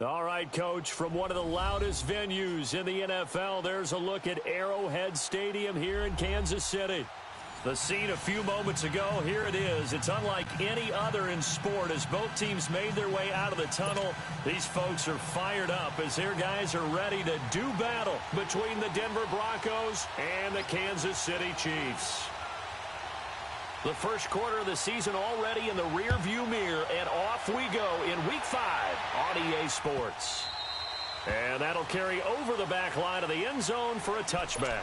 All right, Coach, from one of the loudest venues in the NFL, there's a look at Arrowhead Stadium here in Kansas City. The scene a few moments ago, here it is. It's unlike any other in sport as both teams made their way out of the tunnel. These folks are fired up as their guys are ready to do battle between the Denver Broncos and the Kansas City Chiefs. The first quarter of the season already in the rearview mirror, and off we go in Week 5 on EA Sports. And that'll carry over the back line of the end zone for a touchback.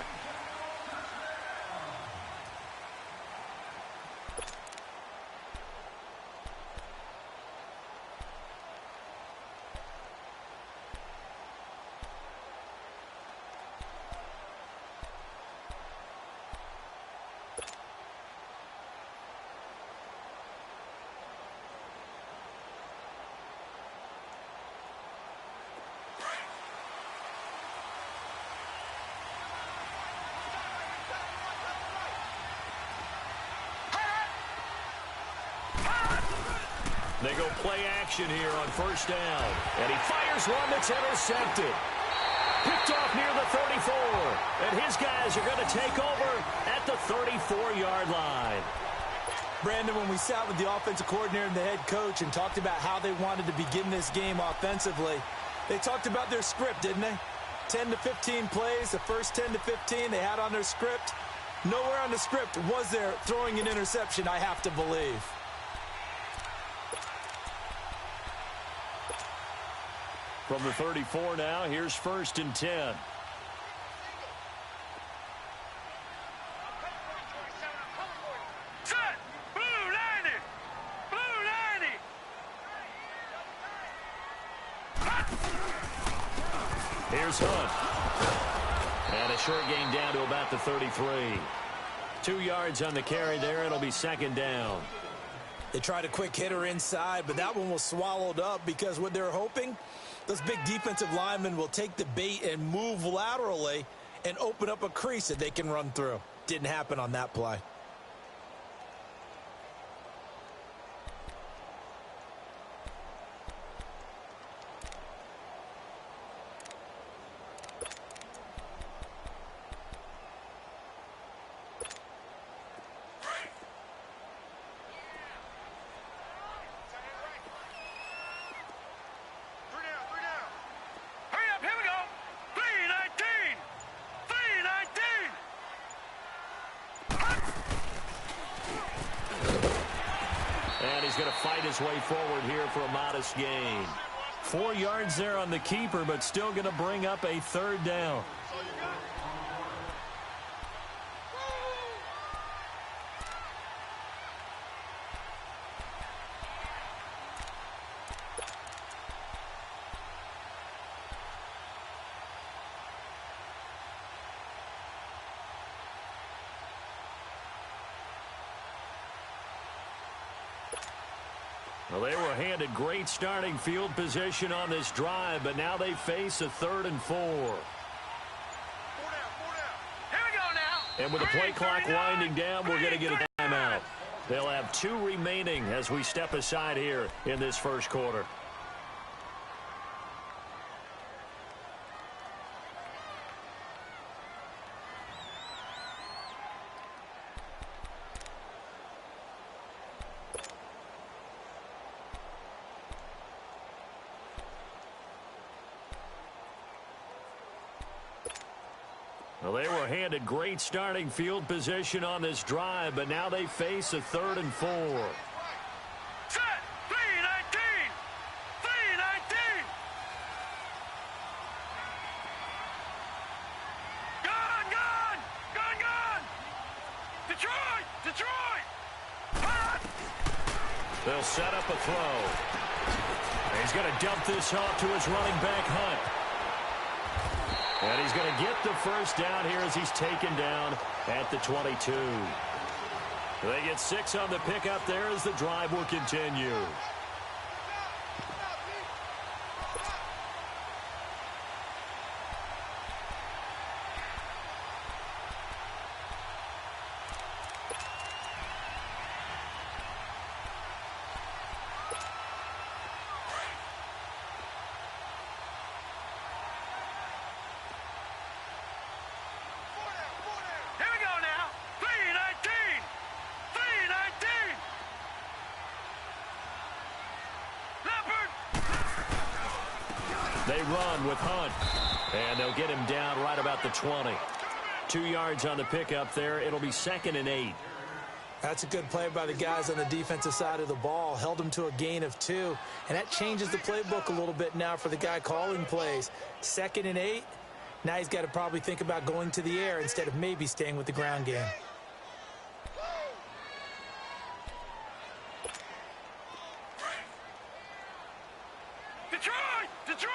They go play action here on first down. And he fires one that's intercepted. Picked off near the 34. And his guys are going to take over at the 34-yard line. Brandon, when we sat with the offensive coordinator and the head coach and talked about how they wanted to begin this game offensively, they talked about their script, didn't they? 10 to 15 plays, the first 10 to 15 they had on their script. Nowhere on the script was there throwing an interception, I have to believe. From the 34 now, here's first and 10. Set! Blue 90! Blue 90! Here's Hunt. And a short gain down to about the 33. 2 yards on the carry there. It'll be second down. They tried a quick hitter inside, but that one was swallowed up because what they're hoping, those big defensive linemen will take the bait and move laterally and open up a crease that they can run through. Didn't happen on that play. Going to fight his way forward here for a modest gain. 4 yards there on the keeper, but still going to bring up a third down. Well, they were handed great starting field position on this drive, but now they face a 3rd and 4. 4 down, 4 down. Here we go now. And with the play clock winding down, we're going to get a timeout. They'll have 2 remaining as we step aside here in this first quarter. Well, they were handed great starting field position on this drive, but now they face a 3rd and 4. Set! 319! 319! Gone! Gone! Gone! Gone! Detroit! Detroit! Hot! They'll set up a throw. He's going to dump this off to his running back, Hunt. And he's going to get the first down here as he's taken down at the 22. They get 6 on the pickup there as the drive will continue. They run with Hunt. And they'll get him down right about the 20. 2 yards on the pickup there. It'll be 2nd and 8. That's a good play by the guys on the defensive side of the ball. Held him to a gain of 2. And that changes the playbook a little bit now for the guy calling plays. 2nd and 8. Now he's got to probably think about going to the air instead of maybe staying with the ground game. Detroit! Detroit!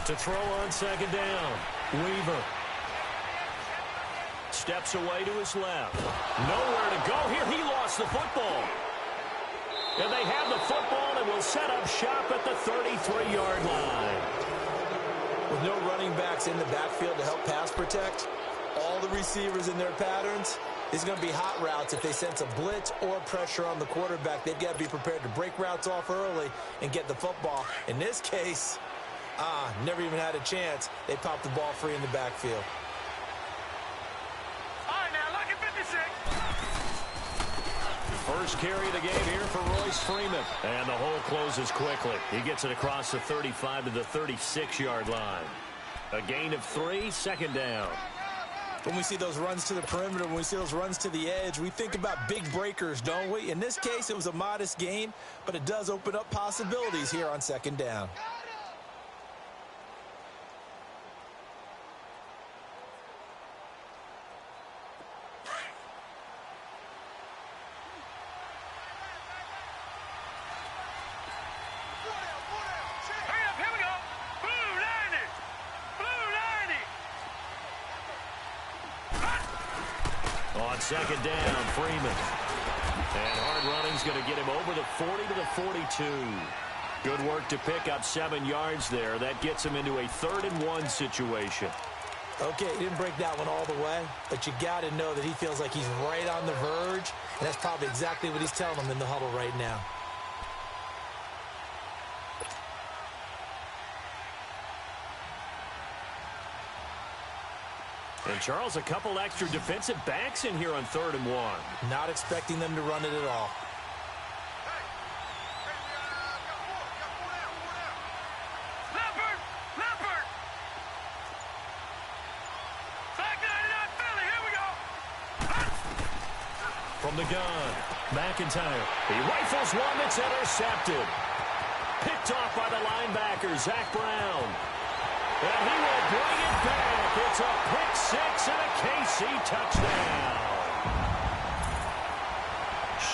To throw on 2nd down. Weaver steps away to his left. Nowhere to go here. He lost the football. And they have the football and will set up shop at the 33-yard line. With no running backs in the backfield to help pass protect, all the receivers in their patterns, it's going to be hot routes. If they sense a blitz or pressure on the quarterback, they've got to be prepared to break routes off early and get the football. In this case, never even had a chance. They popped the ball free in the backfield. All right, now, look at 56. First carry of the game here for Royce Freeman. And the hole closes quickly. He gets it across the 35 to the 36-yard line. A gain of 3, 2nd down. When we see those runs to the perimeter, when we see those runs to the edge, we think about big breakers, don't we? In this case, it was a modest gain, but it does open up possibilities here on 2nd down. On 2nd down, Freeman. And hard running's going to get him over the 40 to the 42. Good work to pick up 7 yards there. That gets him into a 3rd and 1 situation. Okay, he didn't break that one all the way, but you got to know that he feels like he's right on the verge, and that's probably exactly what he's telling them in the huddle right now. And, Charles, a couple extra defensive backs in here on 3rd and 1. Not expecting them to run it at all. Leopard! Leopard! Back 99 Philly, here we go! From the gun, McIntyre. He rifles one that's intercepted. Picked off by the linebacker, Zach Brown. And he will bring it back. It's a pick-6 and a KC touchdown.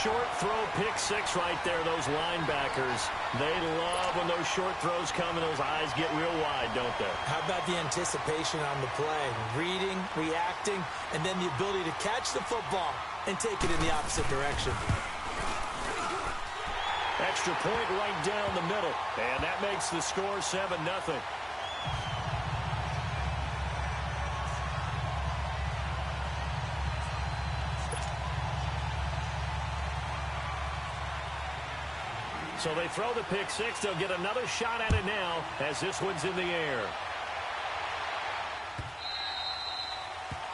Short throw pick-6 right there, those linebackers. They love when those short throws come and those eyes get real wide, don't they? How about the anticipation on the play? Reading, reacting, and then the ability to catch the football and take it in the opposite direction. Extra point right down the middle. And that makes the score 7-0. So they throw the pick-6. They'll get another shot at it now as this one's in the air.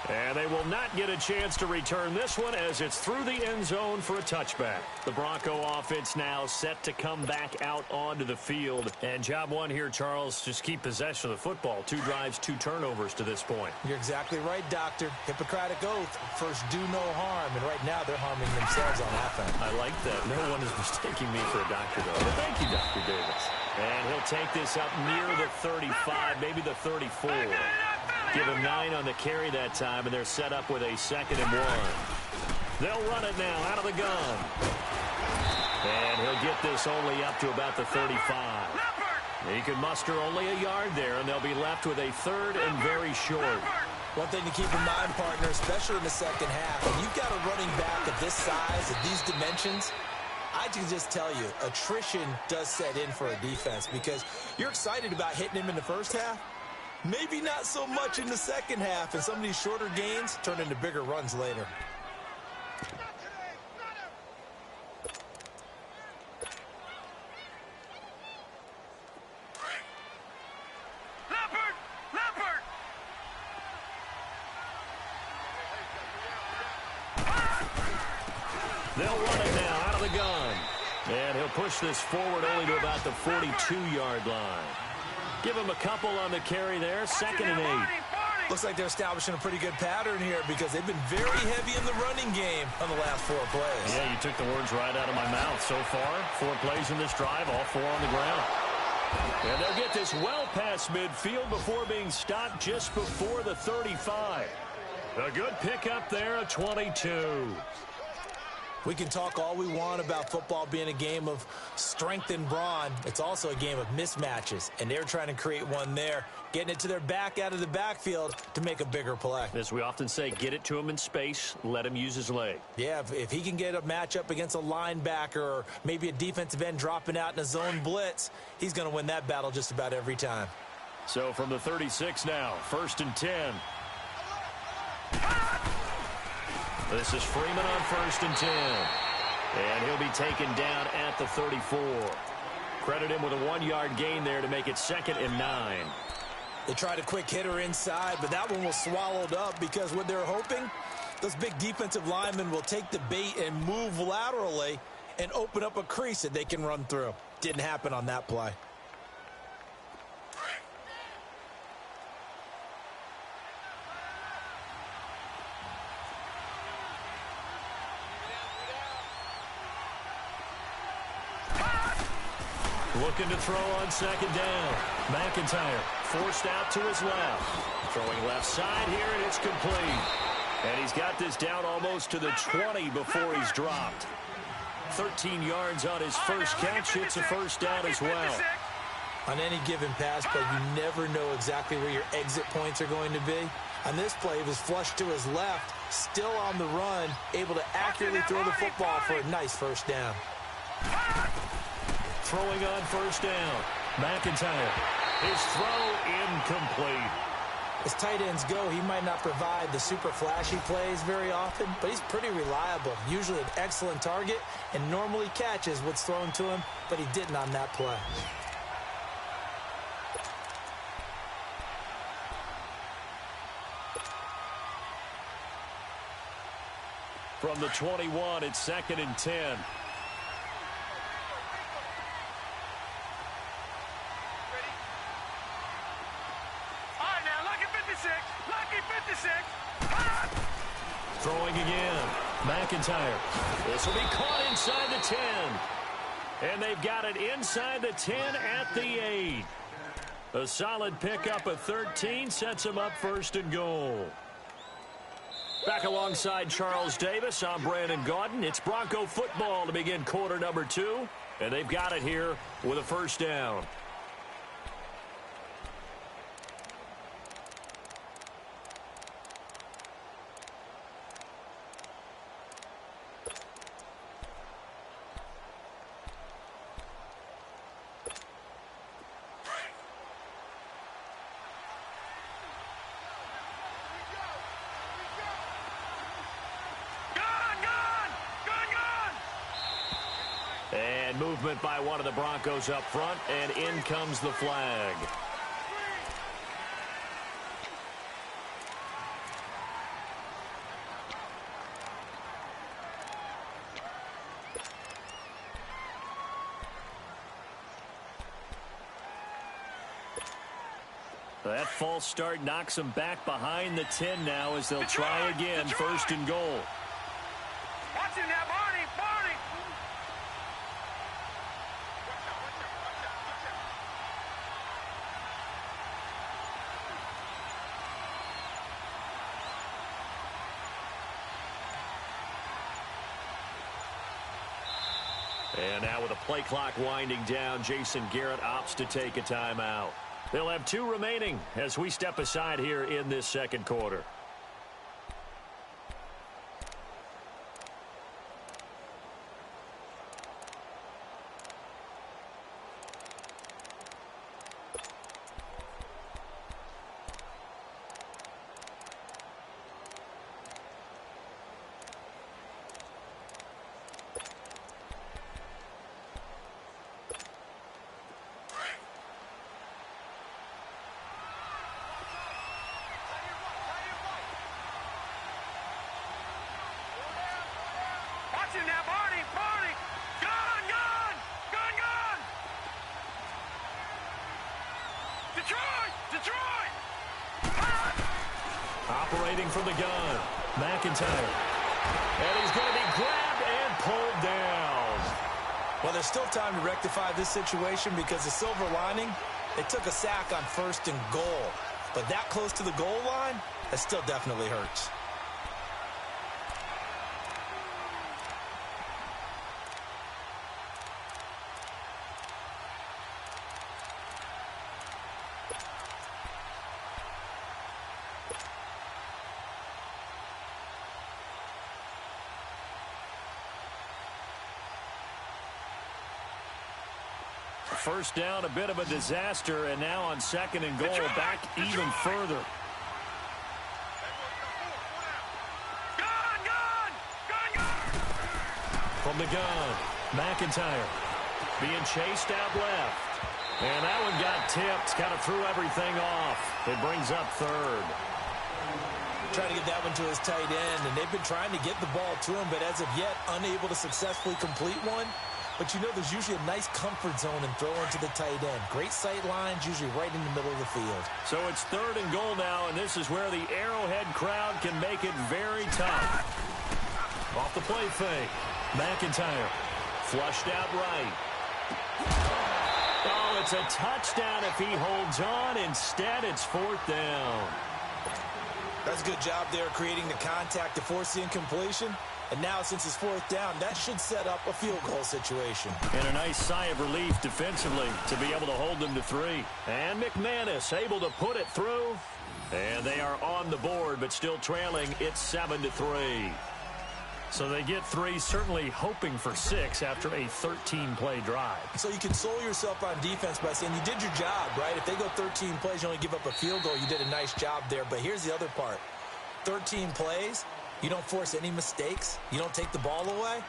And they will not get a chance to return this one as it's through the end zone for a touchback. The Bronco offense now set to come back out onto the field. And job one here, Charles, just keep possession of the football. 2 drives, 2 turnovers to this point. You're exactly right, Doctor. Hippocratic oath. First, do no harm. And right now, they're harming themselves on offense. I like that. No one is mistaking me for a doctor, though. But thank you, Dr. Davis. And he'll take this up near the 35, maybe the 34. Give him 9 on the carry that time, and they're set up with a 2nd and 1. They'll run it now out of the gun. And he'll get this only up to about the 35. He can muster only a yard there, and they'll be left with a 3rd and very short. One thing to keep in mind, partner, especially in the second half, when you've got a running back of this size, of these dimensions, I can just tell you, attrition does set in for a defense because you're excited about hitting him in the first half. Maybe not so much in the second half, and some of these shorter gains turn into bigger runs later. Leopard! Leopard! They'll run it now out of the gun. And he'll push this forward only to about the 42-yard line. Give him a couple on the carry there, 2nd and 8. Looks like they're establishing a pretty good pattern here because they've been very heavy in the running game on the last 4 plays. Yeah, you took the words right out of my mouth. So far, 4 plays in this drive, all 4 on the ground. And they'll get this well past midfield before being stopped just before the 35. A good pickup there, a 22. We can talk all we want about football being a game of strength and brawn. It's also a game of mismatches, and they're trying to create one there, getting it to their back out of the backfield to make a bigger play. As we often say, get it to him in space, let him use his leg. Yeah, if he can get a matchup against a linebacker or maybe a defensive end dropping out in a zone blitz, he's going to win that battle just about every time. So from the 36 now, 1st and 10. This is Freeman on 1st and 10. And he'll be taken down at the 34. Credit him with a 1-yard gain there to make it 2nd and 9. They tried a quick hitter inside, but that one was swallowed up because what they're hoping, those big defensive linemen will take the bait and move laterally and open up a crease that they can run through. Didn't happen on that play. Looking to throw on 2nd down. McIntyre forced out to his left. Throwing left side here, and it's complete. And he's got this down almost to the 20 before he's dropped. 13 yards on his first catch. It's a 1st down as well. On any given pass play, you never know exactly where your exit points are going to be. On this play, he was flushed to his left, still on the run, able to accurately throw the football for a nice 1st down. Throwing on 1st down. McIntyre. His throw incomplete. As tight ends go, he might not provide the super flashy plays very often, but he's pretty reliable. Usually an excellent target and normally catches what's thrown to him, but he didn't on that play. From the 21, it's 2nd and 10. Throwing again. McIntyre. This will be caught inside the 10. And they've got it inside the 10 at the 8. A solid pickup of 13 sets them up 1st and goal. Back alongside Charles Davis, I'm Brandon Gaudin. It's Bronco football to begin quarter number 2. And they've got it here with a 1st down. And movement by one of the Broncos up front, and in comes the flag. That false start knocks them back behind the 10 now as they'll try again, 1st and goal. Watch him now, Barney, Barney. And now with the play clock winding down, Jason Garrett opts to take a timeout. They'll have 2 remaining as we step aside here in this 2nd quarter. Detroit! Operating from the gun, McIntyre. And he's going to be grabbed and pulled down. Well, there's still time to rectify this situation because the silver lining, they took a sack on 1st and goal. But that close to the goal line, that still definitely hurts. First down, a bit of a disaster, and now on 2nd and goal, back even further. From the gun, McIntyre being chased out left. And that one got tipped, kind of threw everything off. It brings up 3rd. Trying to get that one to his tight end, and they've been trying to get the ball to him, but as of yet, unable to successfully complete one. But you know there's usually a nice comfort zone in throwing to the tight end. Great sight lines, usually right in the middle of the field. So it's 3rd and goal now, and this is where the Arrowhead crowd can make it very tough. Off the play fake. McIntyre flushed out right. Oh, it's a touchdown if he holds on. Instead, it's 4th down. That's a good job there creating the contact to force the incompletion. And now, since it's 4th down, that should set up a field goal situation. And a nice sigh of relief defensively to be able to hold them to 3. And McManus able to put it through. And they are on the board, but still trailing. It's 7-3. So they get 3, certainly hoping for 6 after a 13-play drive. So you console yourself on defense by saying you did your job, right? If they go 13 plays, you only give up a field goal, you did a nice job there. But here's the other part. 13 plays, you don't force any mistakes, you don't take the ball away.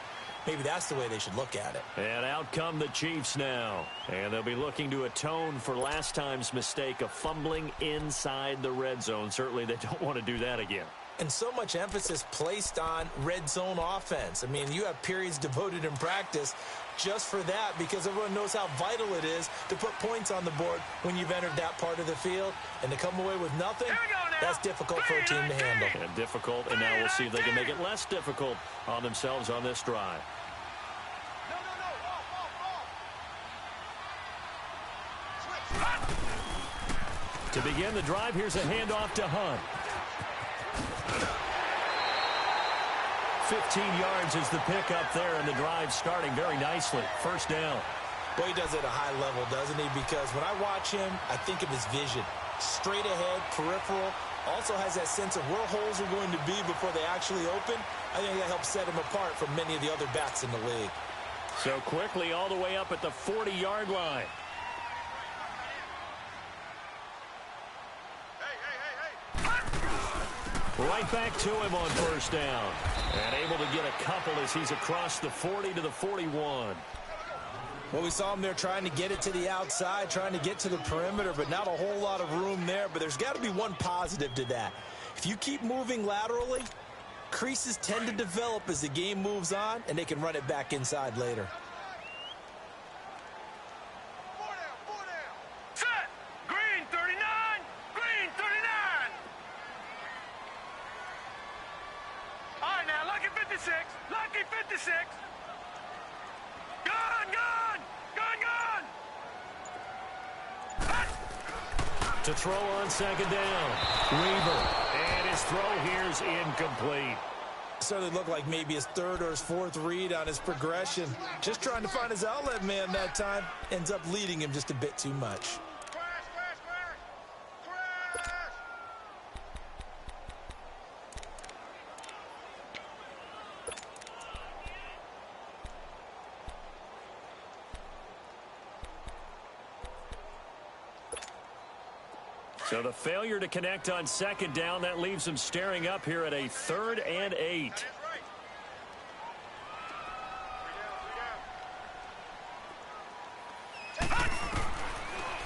Maybe that's the way they should look at it. And out come the Chiefs now. And they'll be looking to atone for last time's mistake of fumbling inside the red zone. Certainly they don't want to do that again. And so much emphasis placed on red zone offense. I mean, you have periods devoted in practice just for that because everyone knows how vital it is to put points on the board when you've entered that part of the field. And to come away with nothing, that's difficult for a team to handle. And difficult, and now we'll see if they can make it less difficult on themselves on this drive. To begin the drive, here's a handoff to Hunt. 15 yards is the pickup there, and the drive starting very nicely. First down. Boy, he does it at a high level, doesn't he? Because when I watch him, I think of his vision. Straight ahead, peripheral. Also has that sense of where holes are going to be before they actually open. I think that helps set him apart from many of the other backs in the league. So quickly all the way up at the 40-yard line. Right back to him on first down. And able to get a couple as he's across the 40 to the 41. Well, we saw him there trying to get it to the outside, trying to get to the perimeter, but not a whole lot of room there. But there's got to be one positive to that. If you keep moving laterally, creases tend to develop as the game moves on, and they can run it back inside later. Set! Green 39! Green 39! All right, now, lucky 56. Lucky 56. Gun, gun! Gun, gun! To throw on second down. Weaver. And his throw here's incomplete. Certainly looked like maybe his third or his fourth read on his progression. Just trying to find his outlet man that time. Ends up leading him just a bit too much. So the failure to connect on second down, that leaves him staring up here at a 3rd and 8.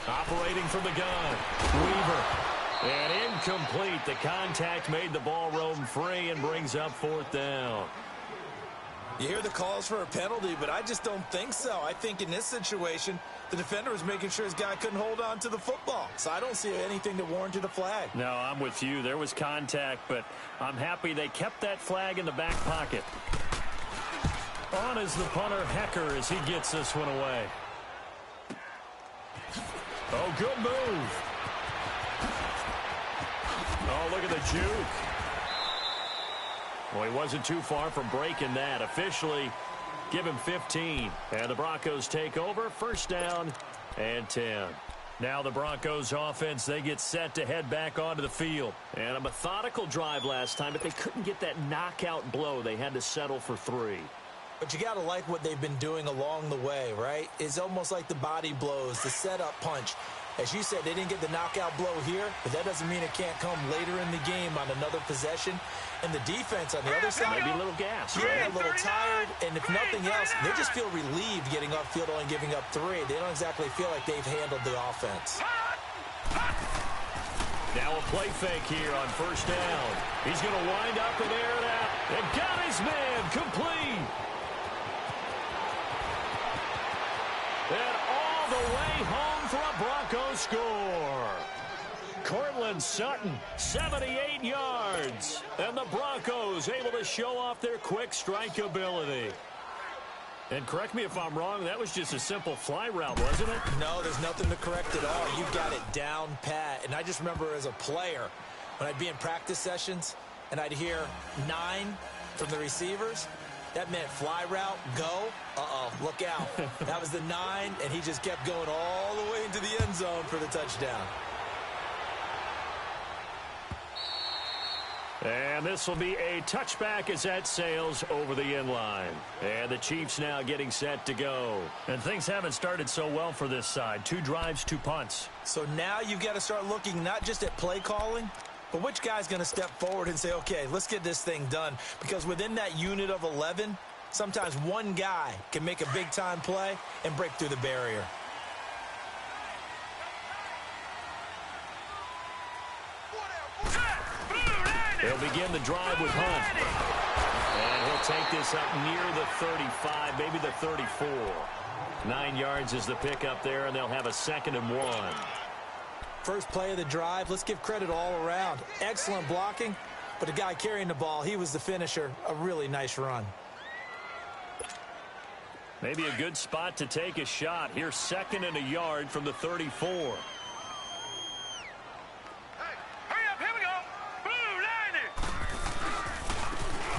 Operating from the gun. Weaver. And incomplete. The contact made the ball roam free and brings up 4th down. You hear the calls for a penalty, but I just don't think so. I think in this situation, the defender was making sure his guy couldn't hold on to the football. So I don't see anything that warranted a flag. No, I'm with you. There was contact, but I'm happy they kept that flag in the back pocket. On is the punter, Hecker, as he gets this one away. Oh, good move. Oh, look at the juke. Well, he wasn't too far from breaking that. Officially, give him 15. And the Broncos take over. First down and 10. Now the Broncos offense, they get set to head back onto the field. And a methodical drive last time, but they couldn't get that knockout blow. They had to settle for 3. But you got to like what they've been doing along the way, right? It's almost like the body blows, the setup punch. As you said, they didn't get the knockout blow here, but that doesn't mean it can't come later in the game on another possession. And the defense on the other side, maybe a little gas, yeah, right? a little tired. And if nothing else, they just feel relieved getting upfield only giving up 3. They don't exactly feel like they've handled the offense. Now a play fake here on first down. He's going to wind up and air it out. And got his man complete. And all the way home for a Broncos score. Cortland Sutton, 78 yards. And the Broncos able to show off their quick strike ability. And correct me if I'm wrong, that was just a simple fly route, wasn't it? No, there's nothing to correct at all. You got it down pat. And I just remember as a player, when I'd be in practice sessions and I'd hear 9 from the receivers, that meant fly route, go. Uh-oh, look out. That was the 9, and he just kept going all the way into the end zone for the touchdown. And this will be a touchback as that sails over the end line. And the Chiefs now getting set to go. And things haven't started so well for this side. 2 drives, 2 punts. So now you've got to start looking not just at play calling, but which guy's going to step forward and say, okay, let's get this thing done. Because within that unit of 11, sometimes one guy can make a big-time play and break through the barrier. They'll begin the drive with Hunt. And he'll take this up near the 35, maybe the 34. 9 yards is the pickup there, and they'll have a 2nd and 1. First play of the drive, let's give credit all around. Excellent blocking, but the guy carrying the ball, he was the finisher. A really nice run. Maybe a good spot to take a shot. Here's 2nd and a yard from the 34.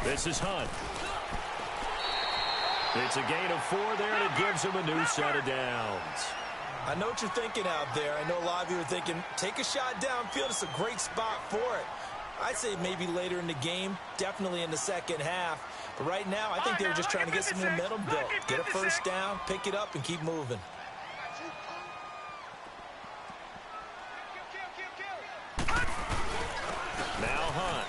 This is Hunt. It's a gain of 4 there, and it gives him a new set of downs. I know what you're thinking out there. I know a lot of you are thinking, take a shot downfield. It's a great spot for it. I'd say maybe later in the game, definitely in the second half. But right now, I think they were just trying to get some momentum built. Get a first down, pick it up, and keep moving. Now Hunt.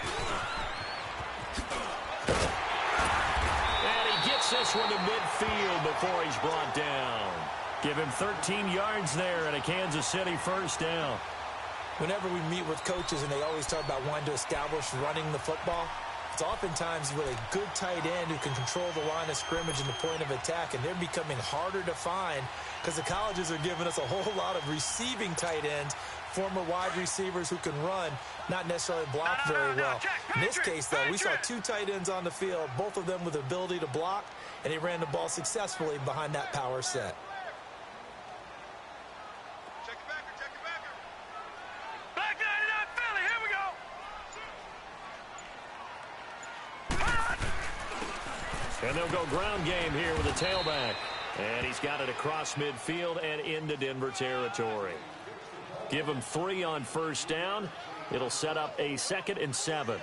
And he gets this one to midfield before he's brought down. Give him 13 yards there and a Kansas City first down. Whenever we meet with coaches and they always talk about wanting to establish running the football, it's oftentimes with a good tight end who can control the line of scrimmage and the point of attack, and they're becoming harder to find because the colleges are giving us a whole lot of receiving tight ends, former wide receivers who can run, not necessarily block very well. In this case, though, we saw 2 tight ends on the field, both of them with the ability to block, and he ran the ball successfully behind that power set. And they'll go ground game here with a tailback. And he's got it across midfield and into Denver territory. Give him 3 on first down. It'll set up a 2nd and 7.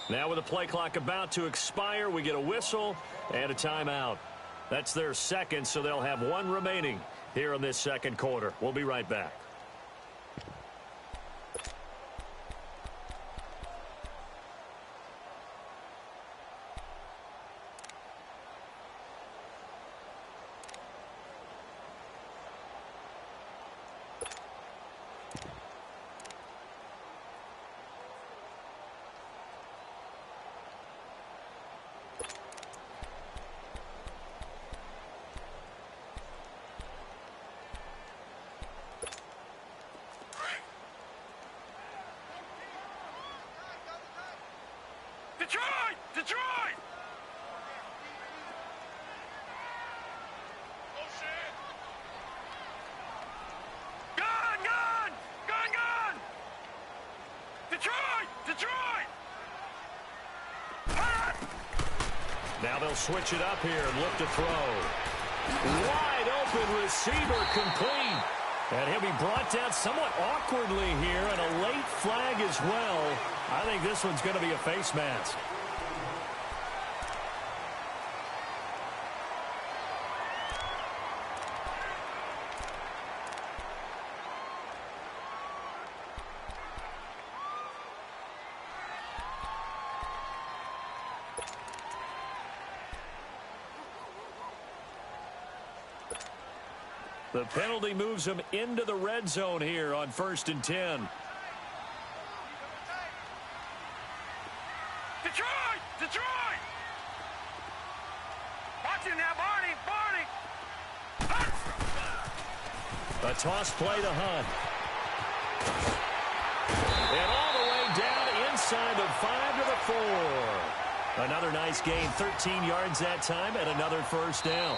Now with the play clock about to expire, we get a whistle and a timeout. That's their second, so they'll have one remaining here in this second quarter. We'll be right back. Detroit! Detroit! Gun! Gun! Gun! Gun! Detroit! Detroit! Hot! Now they'll switch it up here and look to throw. Wide open receiver complete. And he'll be brought down somewhat awkwardly here, and a late flag as well. I think this one's going to be a face mask. The penalty moves him into the red zone here on 1st and 10. Detroit! Detroit! Watch it now, Barney! Barney! A toss play to Hunt. And all the way down inside the 5 to the 4. Another nice gain, 13 yards that time, and another first down.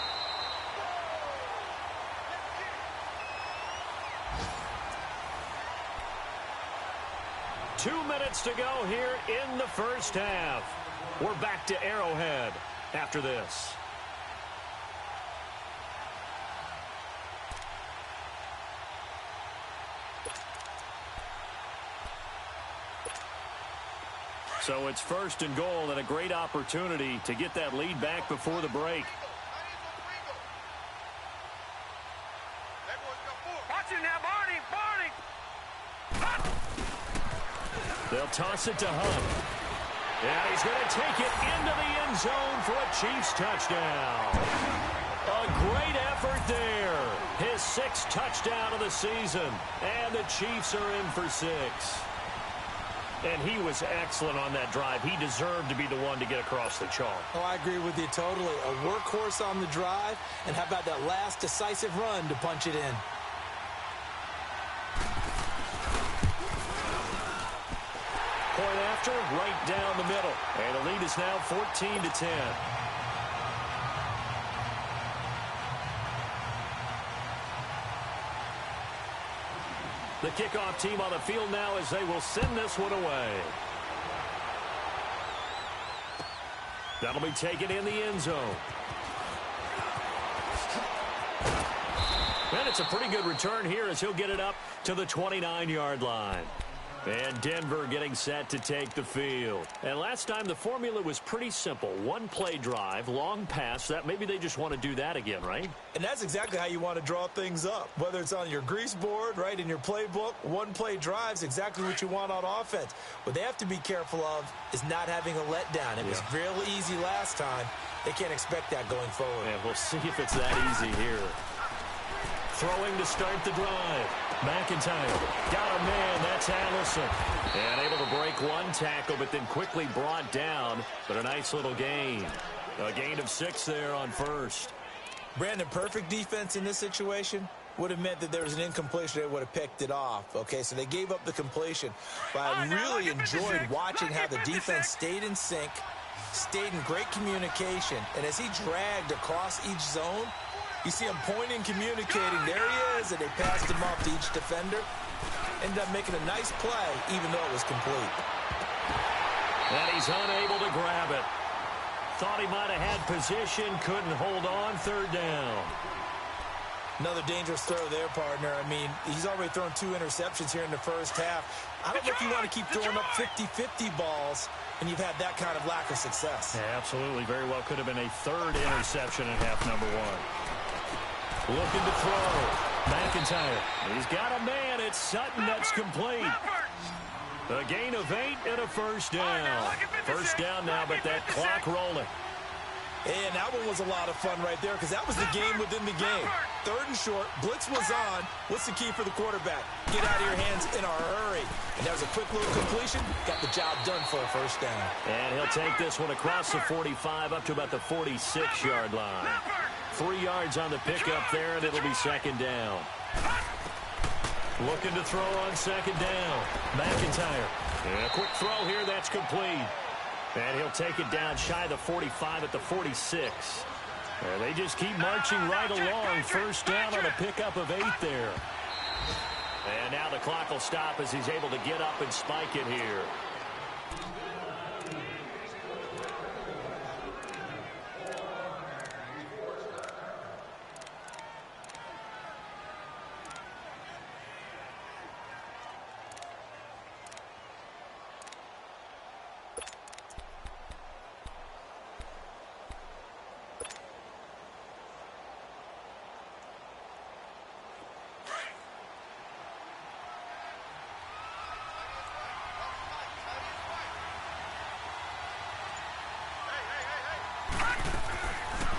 Two minutes to go here in the first half. We're back to Arrowhead after this. So it's 1st and goal and a great opportunity to get that lead back before the break. Watch it now, Barney! Barney! Hot! They'll toss it to Hunt. And he's going to take it into the end zone for a Chiefs touchdown. A great effort there. His 6th touchdown of the season. And the Chiefs are in for 6. And he was excellent on that drive. He deserved to be the one to get across the chalk. Oh, I agree with you totally. A workhorse on the drive. And how about that last decisive run to punch it in? Point after, right down the middle. And the lead is now 14-10. The kickoff team on the field now as they will send this one away. That'll be taken in the end zone. And it's a pretty good return here as he'll get it up to the 29-yard line. And Denver getting set to take the field. And last time the formula was pretty simple. One play drive, long pass. That maybe they just want to do that again, right? And that's exactly how you want to draw things up. Whether it's on your grease board, right, in your playbook, one play drive is exactly what you want on offense. What they have to be careful of is not having a letdown. It was real easy last time. They can't expect that going forward. And we'll see if it's that easy here. Throwing to start the drive. McIntyre got a man. That's Allison. And able to break one tackle, but then quickly brought down. But a nice little gain. A gain of 6 there on first. Brandon, perfect defense in this situation would have meant that there was an incompletion. They would have picked it off. Okay, so they gave up the completion. But I really enjoyed watching how the defense stayed in sync, stayed in great communication. And as he dragged across each zone, you see him pointing, communicating. There he is, and they passed him off to each defender. Ended up making a nice play, even though it was complete. And he's unable to grab it. Thought he might have had position, couldn't hold on, 3rd down. Another dangerous throw there, partner. I mean, he's already thrown 2 interceptions here in the first half. I don't know if you want to keep throwing up 50-50 balls when you've had that kind of lack of success. Yeah, absolutely. Very well could have been a 3rd interception in half number 1. Looking to throw. McIntyre. He's got a man. It's Sutton that's complete. A gain of 8 and a first down. First down now, but that clock rolling. And that one was a lot of fun right there because that was the game within the game. 3rd and short. Blitz was on. What's the key for the quarterback? Get out of your hands in a hurry. And that was a quick little completion. Got the job done for a first down. And he'll take this one across the 45 up to about the 46-yard line. 3 yards on the pickup there, and it'll be second down. Looking to throw on second down. McIntyre. And a quick throw here. That's complete. And he'll take it down shy of the 45 at the 46. And they just keep marching right along. First down on a pickup of 8 there. And now the clock will stop as he's able to get up and spike it here.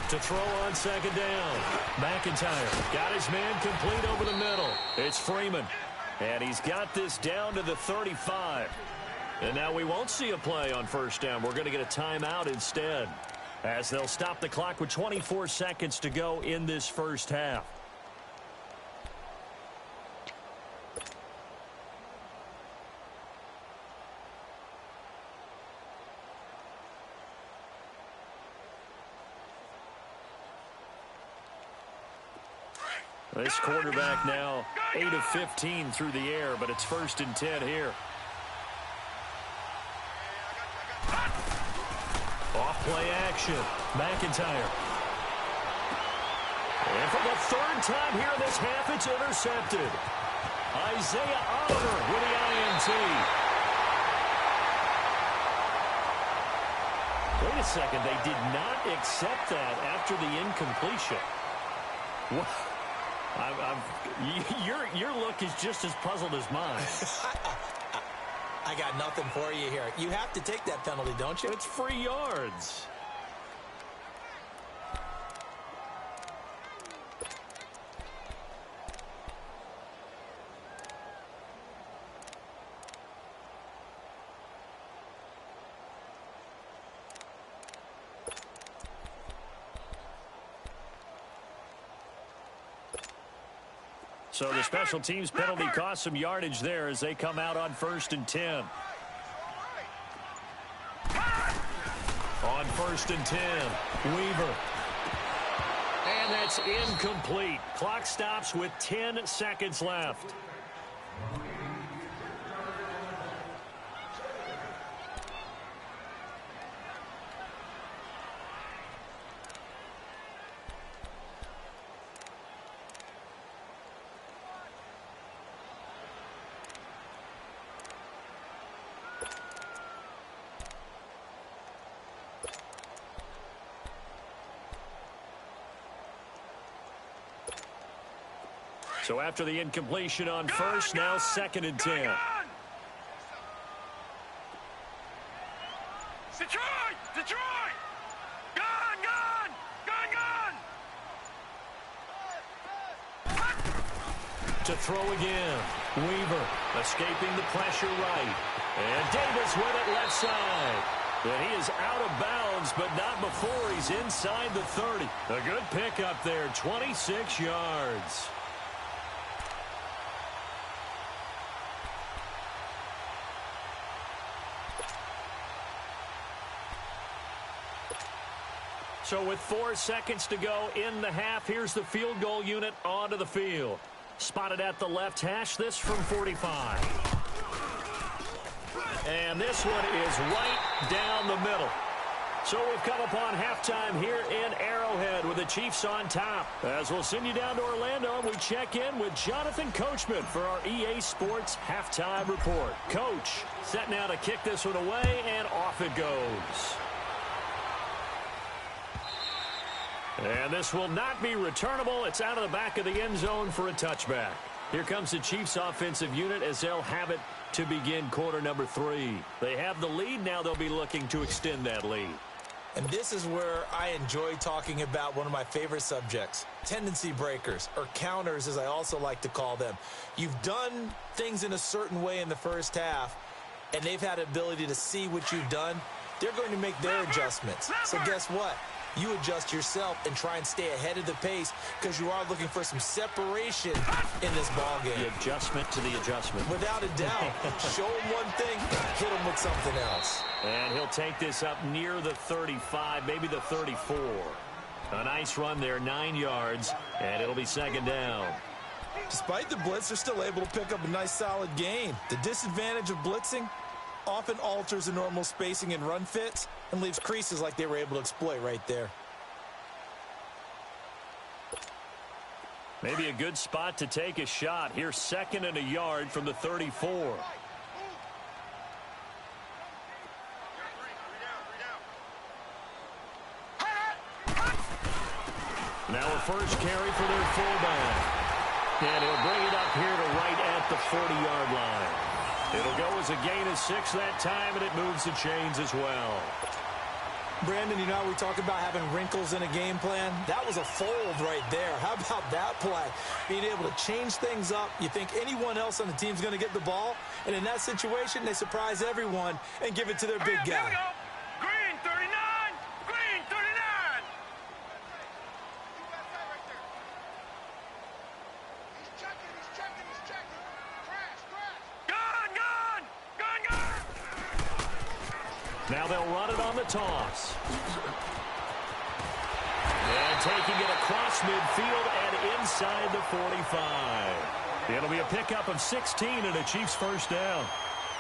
To throw on second down. McIntyre got his man complete over the middle. It's Freeman. And he's got this down to the 35. And now we won't see a play on first down. We're going to get a timeout instead, as they'll stop the clock with 24 seconds to go in this first half. This quarterback now 8 of 15 through the air, but it's 1st and 10 here. Off play action. McIntyre. And for the 3rd time here in this half, it's intercepted. Isaiah Oliver with the INT. Wait a second. They did not accept that after the incompletion. What? Your look is just as puzzled as mine. I got nothing for you here. You have to take that penalty, don't you? It's free yards. So the special teams penalty cost some yardage there as they come out on 1st and 10. On 1st and 10, Weaver. And that's incomplete. Clock stops with 10 seconds left. So after the incompletion on 1st, now 2nd and 10. Detroit! Detroit! Gone! Gone! Gone! Gone! To throw again. Weaver escaping the pressure right. And Davis with it left side. And he is out of bounds, but not before he's inside the 30. A good pickup there, 26 yards. So with 4 seconds to go in the half, here's the field goal unit onto the field. Spotted at the left hash, this from 45. And this one is right down the middle. So we've come upon halftime here in Arrowhead with the Chiefs on top. As we'll send you down to Orlando, we check in with Jonathan Coachman for our EA Sports Halftime Report. Coach, set now to kick this one away, and off it goes. And this will not be returnable. It's out of the back of the end zone for a touchback. Here comes the Chiefs offensive unit as they'll have it to begin quarter number 3. They have the lead. Now they'll be looking to extend that lead. And this is where I enjoy talking about one of my favorite subjects, tendency breakers, or counters as I also like to call them. You've done things in a certain way in the first half, and they've had the ability to see what you've done. They're going to make their adjustments. So guess what? You adjust yourself and try and stay ahead of the pace because you are looking for some separation in this ball game. The adjustment to the adjustment. Without a doubt. Show him one thing, hit him with something else. And he'll take this up near the 35, maybe the 34. A nice run there, 9 yards, and it'll be second down. Despite the blitz, they're still able to pick up a nice solid gain. The disadvantage of blitzing often alters the normal spacing and run fits and leaves creases like they were able to exploit right there. Maybe a good spot to take a shot. Here's 2nd and a yard from the 34. Now a first carry for their fullback. And he'll bring it up here to right at the 40-yard line. It'll go as a gain of 6 that time, and it moves the chains as well. Brandon, you know, we talk about having wrinkles in a game plan. That was a fold right there. How about that play? Being able to change things up. You think anyone else on the team's going to get the ball, and in that situation, they surprise everyone and give it to their big guy. Green 39! Green 39! Now they'll run it on the toss. And taking it across midfield and inside the 45. It'll be a pickup of 16 and a Chiefs first down.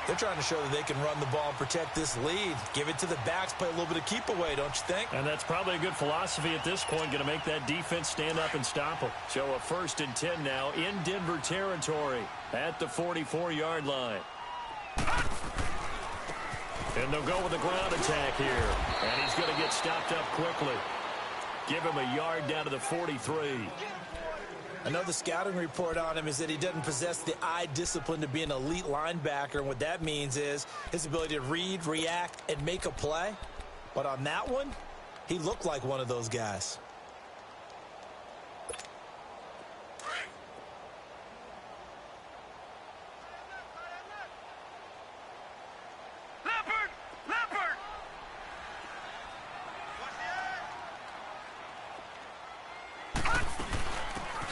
They're trying to show that they can run the ball and protect this lead. Give it to the backs, play a little bit of keep away, don't you think? And that's probably a good philosophy at this point, going to make that defense stand up and stop them. So a 1st and 10 now in Denver territory at the 44-yard line. And they'll go with the ground attack here. And he's going to get stopped up quickly. Give him a yard down to the 43. I know the scouting report on him is that he doesn't possess the eye discipline to be an elite linebacker. And what that means is his ability to read, react, and make a play. But on that one, he looked like one of those guys.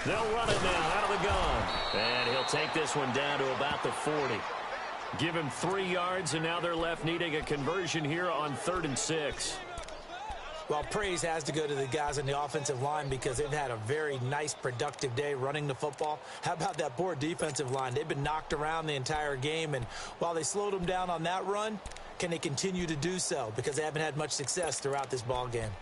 They'll run it now out of the gun. And he'll take this one down to about the 40. Give him 3 yards, and now they're left needing a conversion here on 3rd and 6. Well, praise has to go to the guys on the offensive line because they've had a very nice, productive day running the football. How about that poor defensive line? They've been knocked around the entire game, and while they slowed them down on that run, can they continue to do so? Because they haven't had much success throughout this ball game.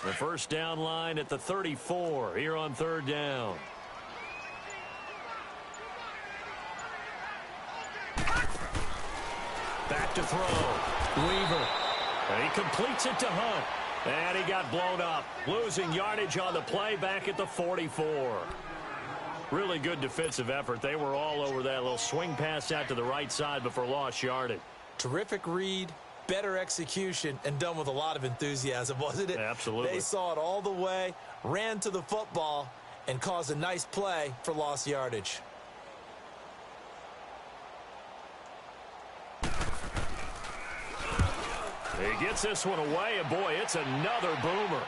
The first down line at the 34 here on 3rd down. Back to throw. Weaver. And he completes it to Hunt. And he got blown up. Losing yardage on the play back at the 44. Really good defensive effort. They were all over that little swing pass out to the right side before lost yardage. Terrific read. Better execution, and done with a lot of enthusiasm, wasn't it? Absolutely. They saw it all the way, ran to the football, and caused a nice play for lost yardage. He gets this one away, and boy, it's another boomer.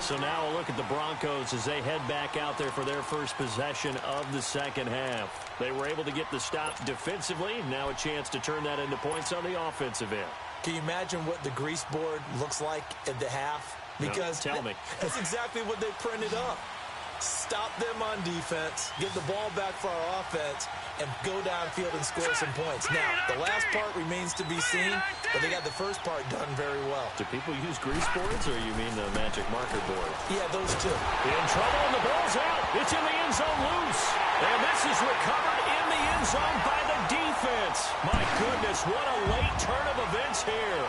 So now a look at the Broncos as they head back out there for their first possession of the second half. They were able to get the stop defensively. Now a chance to turn that into points on the offensive end. Can you imagine what the grease board looks like at the half? Because tell me. That's exactly what they printed up. Stop them on defense, get the ball back for our offense, and go downfield and score some points. Now, the last part remains to be seen, but they got the first part done very well. Do people use grease boards, or you mean the magic marker board? Yeah, those two. In trouble, and the ball's out. It's in the end zone loose. And this is recovered in the end zone by the defense. My goodness, what a late turn of events here.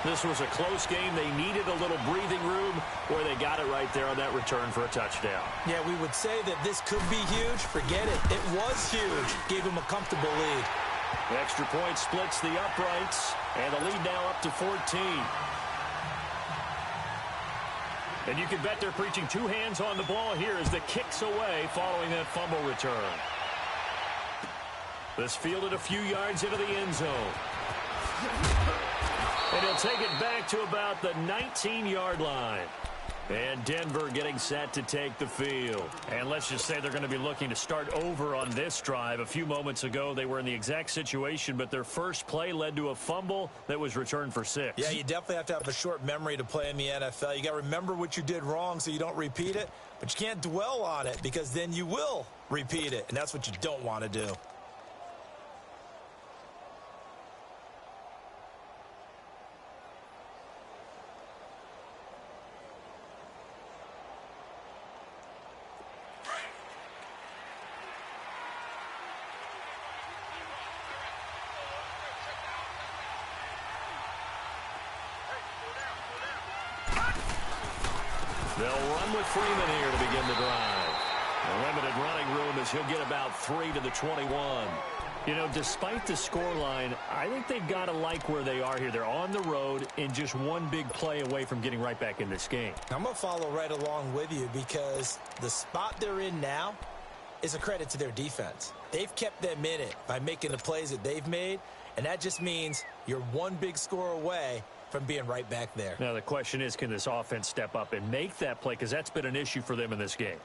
This was a close game. They needed a little breathing room, where they got it right there on that return for a touchdown. Yeah, we would say that this could be huge. Forget it. It was huge. Gave him a comfortable lead. The extra point splits the uprights, and the lead now up to 14. And you can bet they're preaching two hands on the ball here as the kick's away following that fumble return. This fielded a few yards into the end zone. And he'll take it back to about the 19-yard line. And Denver getting set to take the field. And let's just say they're going to be looking to start over on this drive. A few moments ago, they were in the exact situation, but their first play led to a fumble that was returned for 6. Yeah, you definitely have to have a short memory to play in the NFL. You got to remember what you did wrong so you don't repeat it, but you can't dwell on it because then you will repeat it, and that's what you don't want to do. They'll run with Freeman here to begin the drive. A limited running room as he'll get about 3 to the 21. You know, despite the scoreline, I think they've got to like where they are here. They're on the road and just one big play away from getting right back in this game. I'm going to follow right along with you because the spot they're in now is a credit to their defense. They've kept them in it by making the plays that they've made, and that just means you're one big score away from being right back there. Now, the question is, can this offense step up and make that play? Because that's been an issue for them in this game.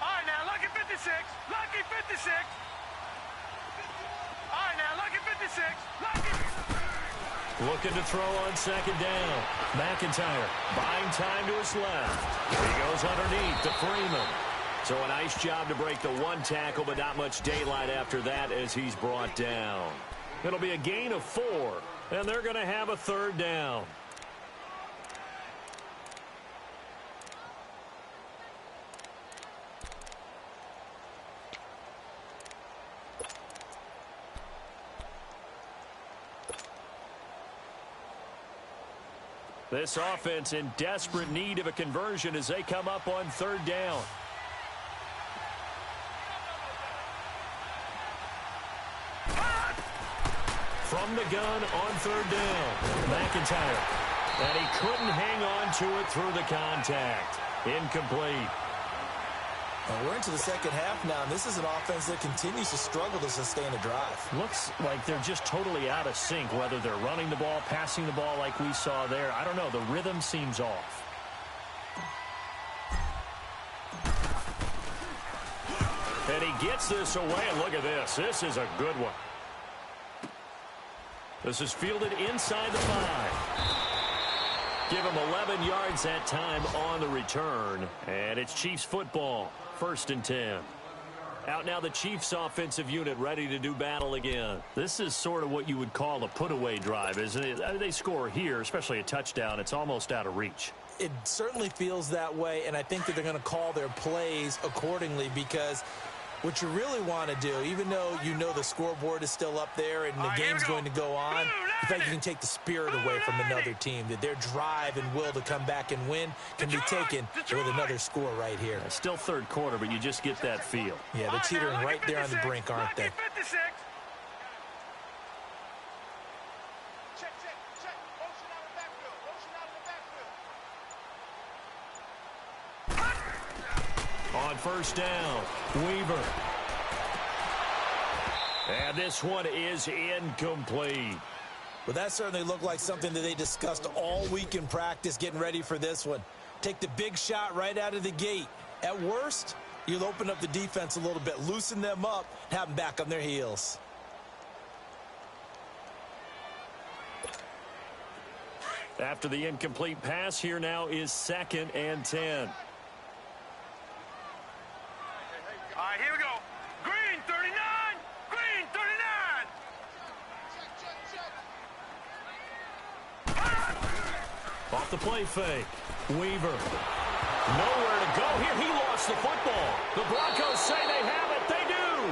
All right, now, lucky 56. Lucky 56. All right, now, lucky 56. Lucky. Looking to throw on second down. McIntyre buying time to his left. He goes underneath to Freeman. So a nice job to break the one tackle, but not much daylight after that as he's brought down. It'll be a gain of 4, and they're going to have a third down. This offense in desperate need of a conversion as they come up on third down. From the gun on third down, McIntyre. And he couldn't hang on to it through the contact. Incomplete. Well, we're into the second half now, and this is an offense that continues to struggle to sustain a drive. Looks like they're just totally out of sync, whether they're running the ball, passing the ball like we saw there. I don't know. The rhythm seems off. And he gets this away, and look at this. This is a good one. This is fielded inside the 5. Give him 11 yards that time on the return. And it's Chiefs football, 1st and 10. Out now the Chiefs offensive unit ready to do battle again. This is sort of what you would call a put-away drive, isn't it? They score here, especially a touchdown. It's almost out of reach. It certainly feels that way, and I think that they're going to call their plays accordingly because what you really want to do, even though you know the scoreboard is still up there and the game's going to go on, in fact, you can take the spirit away from another team, that their drive and will to come back and win can be taken with another score right here. It's still third quarter, but you just get that feel. Yeah, they're teetering right there on the brink, aren't they? On first down, Weaver. And this one is incomplete. Well, that certainly looked like something that they discussed all week in practice getting ready for this one. Take the big shot right out of the gate. At worst, you'll open up the defense a little bit, loosen them up, and have them back on their heels. After the incomplete pass, here now is 2nd and 10. All right, here we go. Green 39. Green 39. Off the play fake. Weaver. Nowhere to go here. He lost the football. The Broncos say they have it. They do.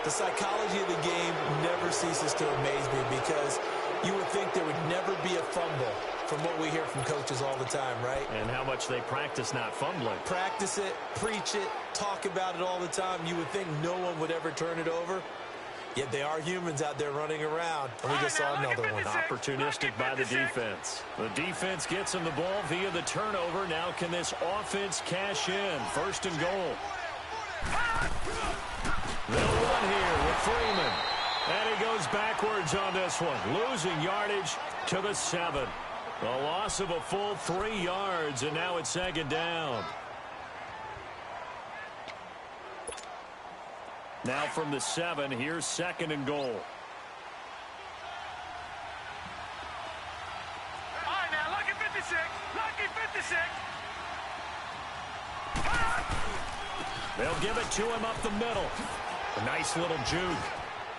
The psychology of the game never ceases to amaze me because you would think there would never be a fumble from what we hear from coaches all the time, right? And how much they practice not fumbling. Practice it, preach it, talk about it all the time. You would think no one would ever turn it over. Yet they are humans out there running around, and we just saw another one. Opportunistic by the defense. The defense gets him the ball via the turnover. Now can this offense cash in? 1st and goal. They'll run here with Freeman. And he goes backwards on this one, losing yardage to the 7. A loss of a full 3 yards, and now it's 2nd down. Now from the 7, here's 2nd and goal. All right, now, lucky 56. Lucky 56. They'll give it to him up the middle. A nice little juke.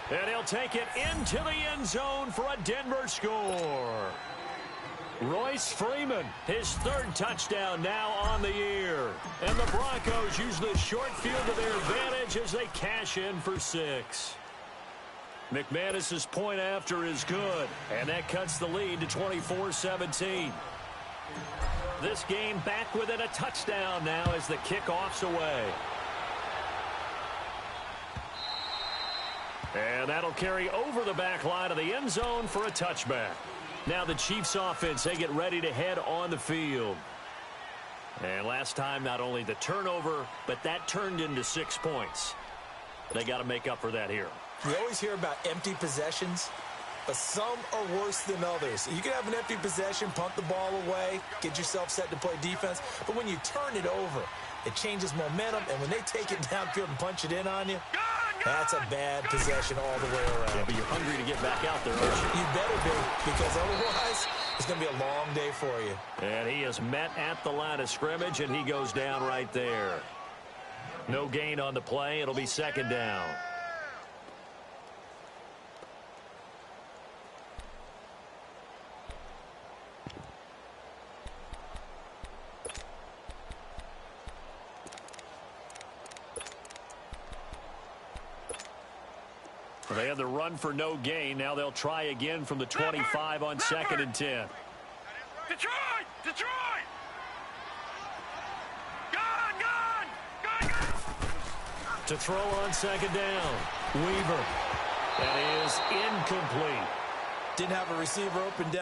And he'll take it into the end zone for a Denver score. Royce Freeman, his 3rd touchdown now on the year. And the Broncos use the short field to their advantage as they cash in for 6. McManus's point after is good, and that cuts the lead to 24-17. This game back within a touchdown now as the kickoff's away. And that'll carry over the back line of the end zone for a touchback. Now the Chiefs offense, they get ready to head on the field. And last time, not only the turnover, but that turned into 6 points. They got to make up for that here. We always hear about empty possessions, but some are worse than others. You can have an empty possession, punt the ball away, get yourself set to play defense, but when you turn it over, it changes momentum, and when they take it downfield and punch it in on you, that's a bad possession all the way around. Yeah, but you're hungry to get back out there, aren't you? You better be, because otherwise it's going to be a long day for you. And he is met at the line of scrimmage, and he goes down right there. No gain on the play. It'll be 2nd down. They had the run for no gain. Now they'll try again from the 25 on 2nd and 10. Detroit! Detroit! Gone! To throw on 2nd down. Weaver. That is incomplete. Didn't have a receiver open down.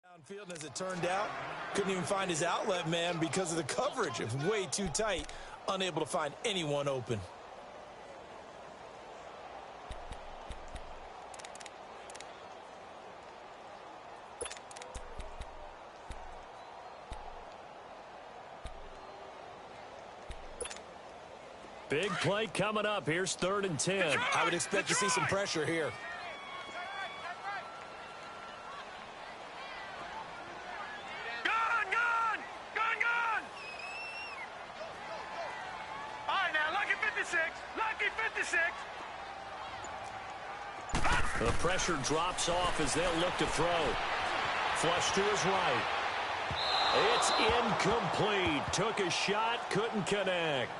Downfield, and as it turned out, couldn't even find his outlet man because of the coverage. It was way too tight, unable to find anyone open. Big play coming up. Here's 3rd and 10. I would expect to see some pressure here. The pressure drops off as they'll look to throw. Flush to his right. It's incomplete. Took a shot, couldn't connect.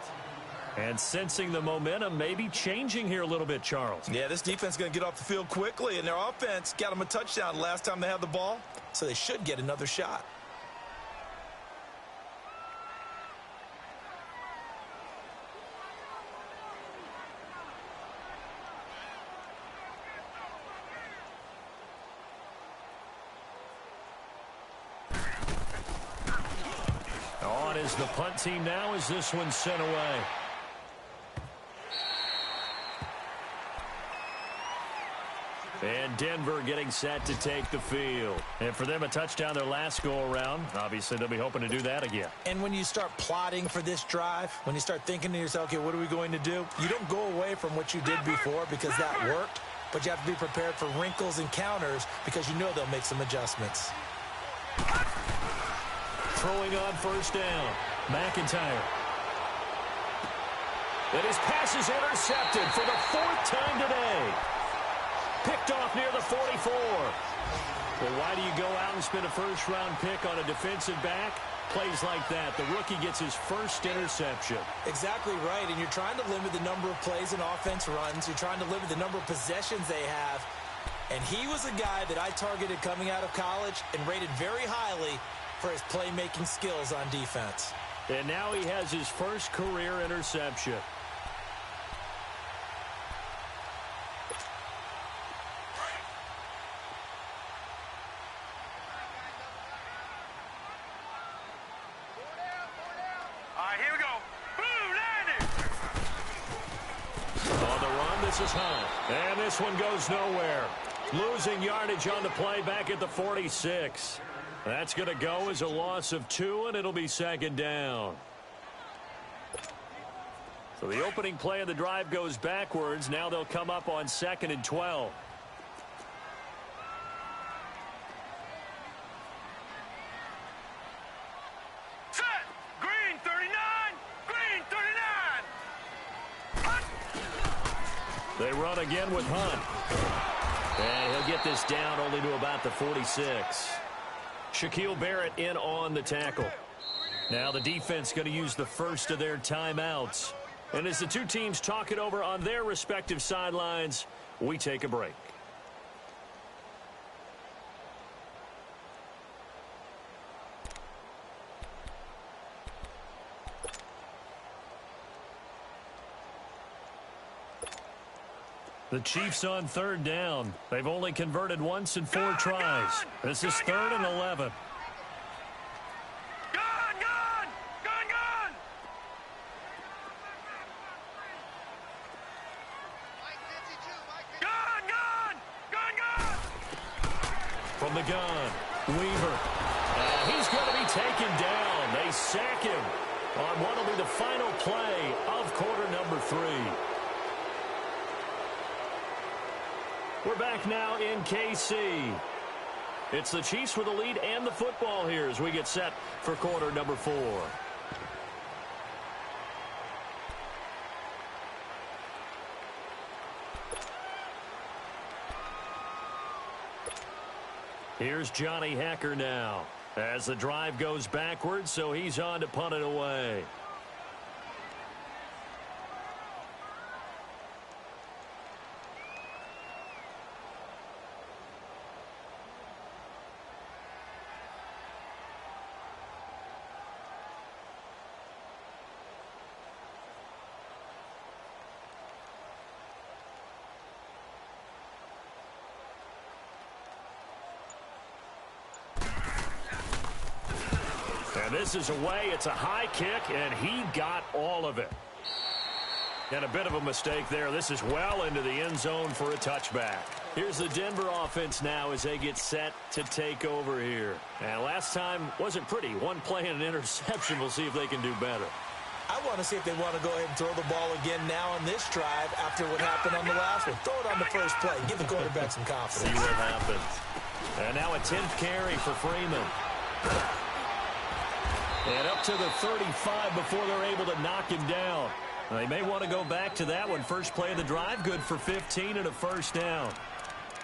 And sensing the momentum may be changing here a little bit, Charles. Yeah, this defense is going to get off the field quickly, and their offense got them a touchdown last time they had the ball, so they should get another shot. On is the punt team now as this one's sent away. And Denver getting set to take the field. And for them, a touchdown their last go-around. Obviously, they'll be hoping to do that again. And when you start plotting for this drive, when you start thinking to yourself, okay, what are we going to do? You don't go away from what you did before because that worked, but you have to be prepared for wrinkles and counters because you know they'll make some adjustments. Throwing on first down, McIntyre. And his pass is intercepted for the 4th time today. Picked off near the 44. Well, why do you go out and spend a first-round pick on a defensive back? Plays like that. The rookie gets his first interception. Exactly right, and you're trying to limit the number of plays and offense runs. You're trying to limit the number of possessions they have. And he was a guy that I targeted coming out of college and rated very highly for his playmaking skills on defense. And now he has his first career interception. Here we go. Boom, landed. On the run, this is Hunt. And this one goes nowhere. Losing yardage on the play back at the 46. That's going to go as a loss of 2, and it'll be 2nd down. So the opening play of the drive goes backwards. Now they'll come up on 2nd and 12. Set. Green 39. Green 39. Hunt. They run again with Hunt. And he'll get this down only to about the 46. Shaquille Barrett in on the tackle. Now the defense going to use the first of their timeouts. And as the two teams talk it over on their respective sidelines, we take a break. The Chiefs on 3rd down. They've only converted once in 4 tries. This is 3rd and 11. Gun, gun. Gun, gun. Gun, gun. Gun, gun. From the gun, Weaver. And he's going to be taken down. They sack him on what will be the final play of quarter number 3. We're back now in KC. It's the Chiefs with the lead and the football here as we get set for quarter number 4. Here's Johnny Hecker now as the drive goes backwards, so he's on to punt it away. And this is away. It's a high kick, and he got all of it. And a bit of a mistake there. This is well into the end zone for a touchback. Here's the Denver offense now as they get set to take over here. And last time wasn't pretty. One play and an interception. We'll see if they can do better. I want to see if they want to go ahead and throw the ball again now on this drive after what happened on the last one. Throw it on the first play. Give the quarterback some confidence. See what happens. And now a 10th carry for Freeman. And up to the 35 before they're able to knock him down. They may want to go back to that one. First play of the drive, good for 15 and a first down.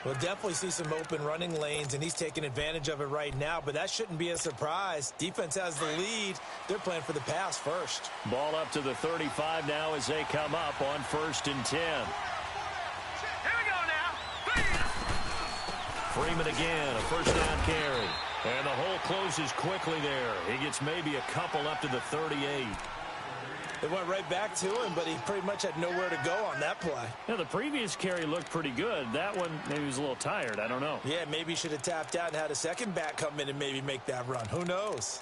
We'll definitely see some open running lanes, and he's taking advantage of it right now, but that shouldn't be a surprise. Defense has the lead. They're playing for the pass first. Ball up to the 35 now as they come up on 1st and 10. Here we go now. Freeman again, a first down carry. And the hole closes quickly there. He gets maybe a couple up to the 38. They went right back to him, but he pretty much had nowhere to go on that play. Now, the previous carry looked pretty good. That one, maybe he was a little tired. I don't know. Yeah, maybe he should have tapped out and had a second back come in and maybe make that run. Who knows?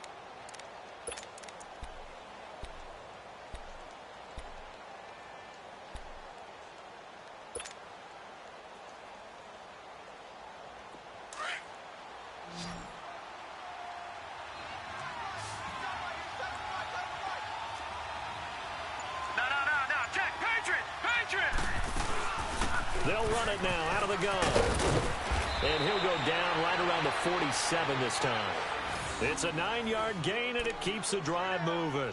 They'll run it now out of the gun. And he'll go down right around the 47 this time. It's a 9-yard gain, and it keeps the drive moving.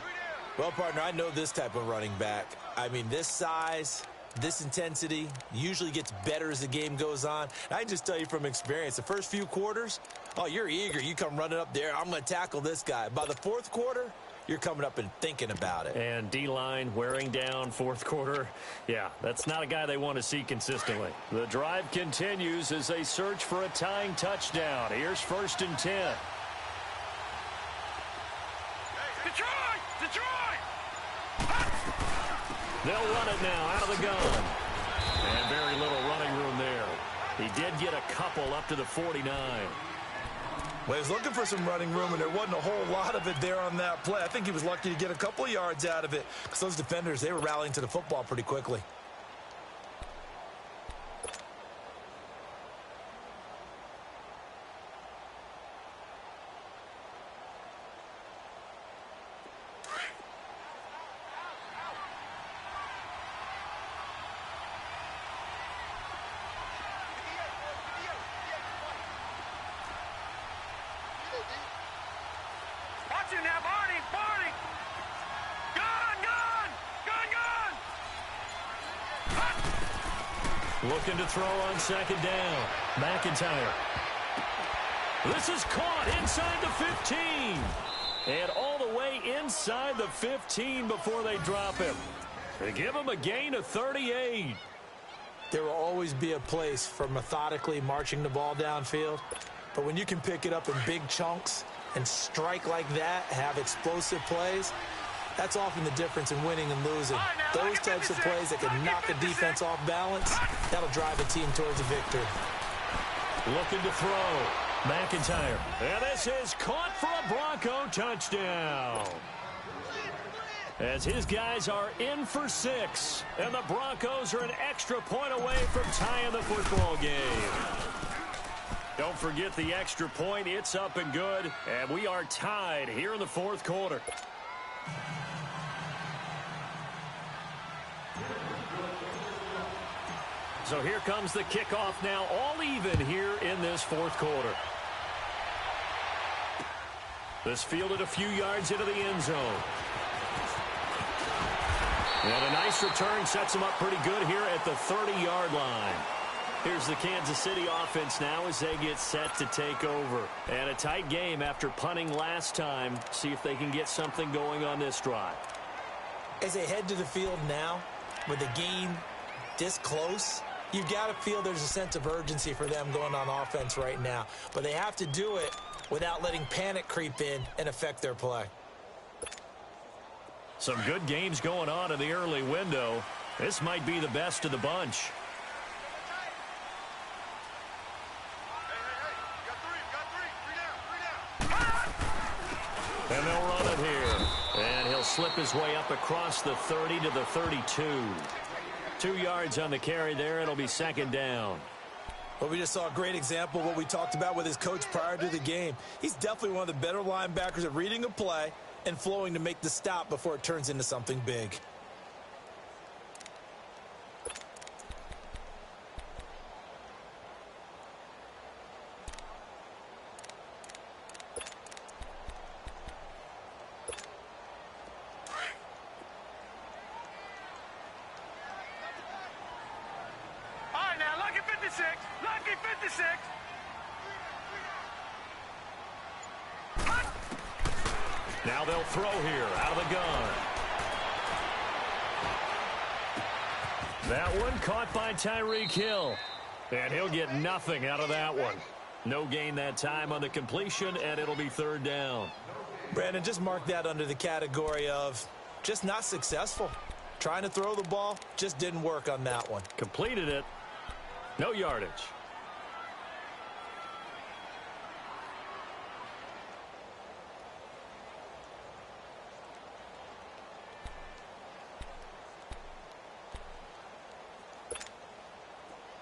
Well, partner, I know this type of running back. I mean, this size, this intensity usually gets better as the game goes on. And I can just tell you from experience, the first few quarters, oh, you're eager. You come running up there, I'm going to tackle this guy. By the fourth quarter, you're coming up and thinking about it. And D-line wearing down fourth quarter. Yeah, that's not a guy they want to see consistently. The drive continues as they search for a tying touchdown. Here's 1st and 10. Detroit! Detroit! They'll run it now out of the gun. And very little running room there. He did get a couple up to the 49. Well, he was looking for some running room, and there wasn't a whole lot of it there on that play. I think he was lucky to get a couple of yards out of it because those defenders, they were rallying to the football pretty quickly. Watch him now, Barney! Barney! Gun! Gun! Gun! Gun! Looking to throw on 2nd down. McIntyre. This is caught inside the 15. And all the way inside the 15 before they drop him. They give him a gain of 38. There will always be a place for methodically marching the ball downfield. But when you can pick it up in big chunks and strike like that, have explosive plays, that's often the difference in winning and losing. Those types of plays that can knock a defense off balance, that'll drive a team towards a victory. Looking to throw. McIntyre. And this is caught for a Bronco touchdown. As his guys are in for 6. And the Broncos are an extra point away from tying the football game. Don't forget the extra point. It's up and good. And we are tied here in the 4th quarter. So here comes the kickoff now, all even here in this 4th quarter. This fielded a few yards into the end zone. And a nice return sets them up pretty good here at the 30-yard line. Here's the Kansas City offense now as they get set to take over. And a tight game after punting last time. See if they can get something going on this drive. As they head to the field now, with the game this close, you've got to feel there's a sense of urgency for them going on offense right now. But they have to do it without letting panic creep in and affect their play. Some good games going on in the early window. This might be the best of the bunch. And they'll run it here. And he'll slip his way up across the 30 to the 32. 2 yards on the carry there. It'll be 2nd down. Well, we just saw a great example of what we talked about with his coach prior to the game. He's definitely one of the better linebackers at reading a play and flowing to make the stop before it turns into something big. All right, now, lucky 56. Lucky 56. Now they'll throw here out of the gun. That one caught by Tyreek Hill. And he'll get nothing out of that one. No gain that time on the completion, and it'll be 3rd down. Brandon, just mark that under the category of just not successful. Trying to throw the ball, just didn't work on that one. Completed it. No yardage.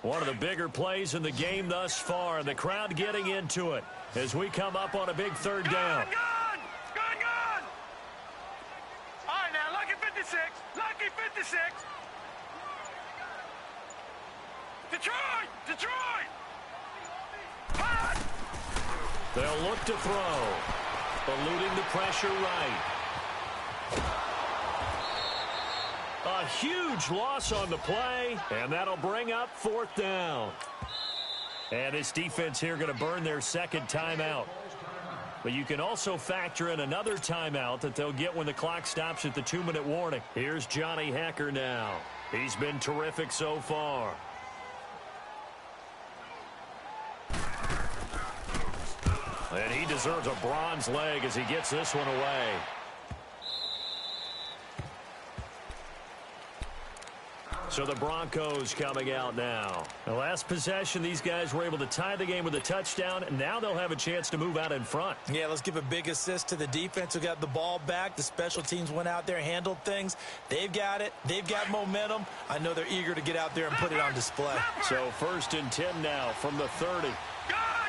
One of the bigger plays in the game thus far, and the crowd getting into it as we come up on a big 3rd down. Gun! Gun! Gun! All right, now, lucky 56. Lucky 56. Detroit! Detroit! Hot! They'll look to throw. Eluding the pressure right. A huge loss on the play, and that'll bring up 4th down. And this defense here going to burn their second timeout. But you can also factor in another timeout that they'll get when the clock stops at the 2-minute warning. Here's Johnny Hekker now. He's been terrific so far. And he deserves a bronze leg as he gets this one away. So the Broncos coming out now. The last possession, these guys were able to tie the game with a touchdown, and now they'll have a chance to move out in front. Yeah, let's give a big assist to the defense who got the ball back. The special teams went out there, handled things. They've got it. They've got momentum. I know they're eager to get out there and put it on display. So 1st and 10 now from the 30. Gone!